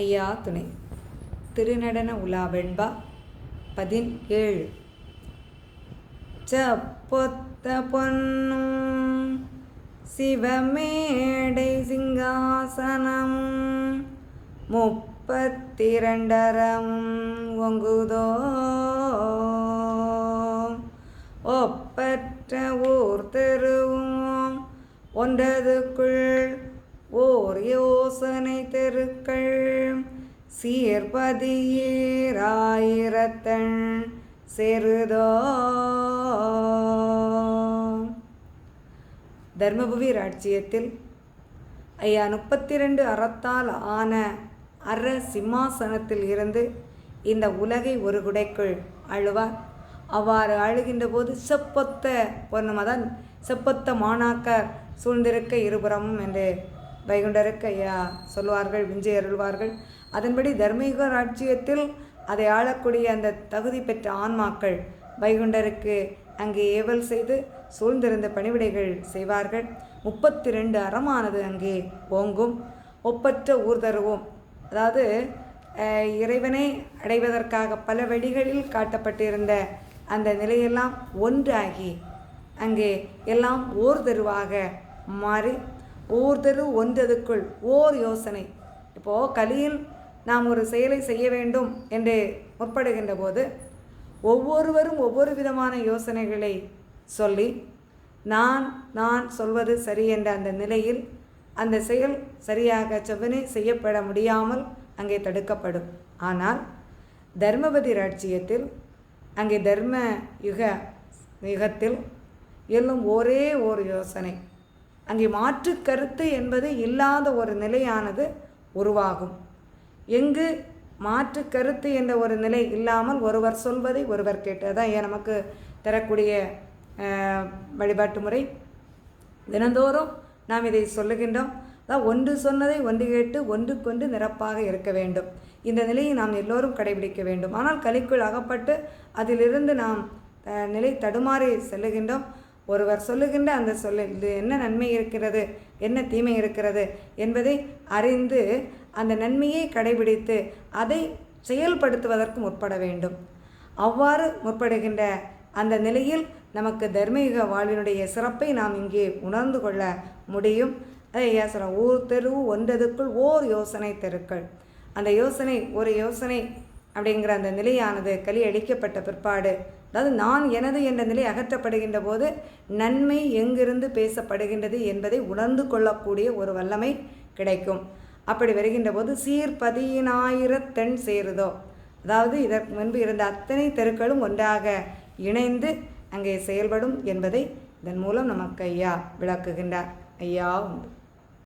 ஐயா துணை. திருநடன உலா வெண்பா 17. சப்பொத்த பொன்னும் சிவமேடை சிங்காசனமும் 32 ஒங்குதோ ஒப்பற்ற ஊர் தெருவும் ஒன்றதுக்குள் ஓர் யோசனை தெருக்கள் சீர்பதியீராயிரத்தன் சேருதோ. தர்மபுரி ராஜ்ஜியத்தில் ஐயா 32 அறத்தால் ஆன அற சிம்மாசனத்தில் இருந்து இந்த உலகை ஒரு குடைக்குள் ஆளுவார். அவ்வாறு ஆளுகின்ற போது செப்பொத்த பொன்னுமதான் செப்பொத்த மாணாக்கர் சூழ்ந்திருக்க இருபுறமும் என்று வைகுண்டருக்கு ஐயா சொல்வார்கள், விஞ்சி அருள்வார்கள். அதன்படி தர்மயுக ராஜ்ஜியத்தில் அதை ஆளக்கூடிய அந்த தகுதி பெற்ற ஆன்மாக்கள் வைகுண்டருக்கு அங்கே ஏவல் செய்து சூழ்ந்திருந்த பணிவிடைகள் செய்வார்கள். 32 அறமானது அங்கே ஓங்கும். ஒப்பற்ற ஊர் தருவோம், அதாவது இறைவனை அடைவதற்காக பல வழிகளில் காட்டப்பட்டிருந்த அந்த நிலையெல்லாம் ஒன்றாகி அங்கே எல்லாம் ஓர் தெருவாக மாறி ஓர் தெரு ஒன்றதுக்குள் ஓர் யோசனை. இப்போது கலியில் நாம் ஒரு செயலை செய்ய வேண்டும் என்று முற்படுகின்ற போது ஒவ்வொருவரும் ஒவ்வொரு விதமான யோசனைகளை சொல்லி நான் சொல்வது சரி என்ற அந்த நிலையில் அந்த செயல் சரியாக செவ்வனே செய்யப்பட முடியாமல் அங்கே தடுக்கப்படும். ஆனால் தர்மபதி ராஜ்ஜியத்தில் அங்கே தர்ம யுகத்தில் எல்லாம் ஒரே ஒரு யோசனை, அங்கே மாற்று கருத்து என்பது இல்லாத ஒரு நிலையானது உருவாகும். எங்கு மாற்று கருத்து என்ற ஒரு நிலை இல்லாமல் ஒருவர் சொல்வதை ஒருவர் கேட்டதான் ஏன் நமக்கு தரக்கூடிய வழிபாட்டு முறை. தினந்தோறும் நாம் இதை சொல்லுகின்றோம். அதான் ஒன்று சொன்னதை ஒன்று கேட்டு ஒன்றுக்கொன்று நிரப்பாக இருக்க வேண்டும். இந்த நிலையை நாம் எல்லோரும் கடைபிடிக்க வேண்டும். ஆனால் கலிக்குள் அகப்பட்டு அதிலிருந்து நாம் நிலை தடுமாறி செல்லுகின்றோம். ஒருவர் சொல்லுகின்ற அந்த இது என்ன நன்மை இருக்கிறது, என்ன தீமை இருக்கிறது என்பதை அறிந்து அந்த நன்மையை கடைபிடித்து அதை செயல்படுத்துவதற்கு முற்பட வேண்டும். அவ்வாறு முற்படுகின்ற அந்த நிலையில் நமக்கு தர்மயுக வாழ்வினுடைய சிறப்பை நாம் இங்கே உணர்ந்து கொள்ள முடியும். அதை ஊர் தெரு ஒன்றதுக்குள் ஓர் யோசனை தெருக்கள். அந்த யோசனை ஒரு யோசனை அப்படிங்கிற அந்த நிலையானது கலி அளிக்கப்பட்ட பிற்பாடு, அதாவது நான் எனது என்ற நிலை அகற்றப்படுகின்ற போது நன்மை எங்கிருந்து பேசப்படுகின்றது என்பதை உணர்ந்து கொள்ளக்கூடிய ஒரு வல்லமை கிடைக்கும். அப்படி வருகின்ற போது சீர்பதியினாயிரத்தெண் சேருதோ, அதாவது இதற்கு முன்பு இருந்த அத்தனை தெருக்களும் ஒன்றாக இணைந்து அங்கே செயல்படும் என்பதை இதன் மூலம் நமக்கு ஐயா விளக்குகின்றார். ஐயா உண்டு.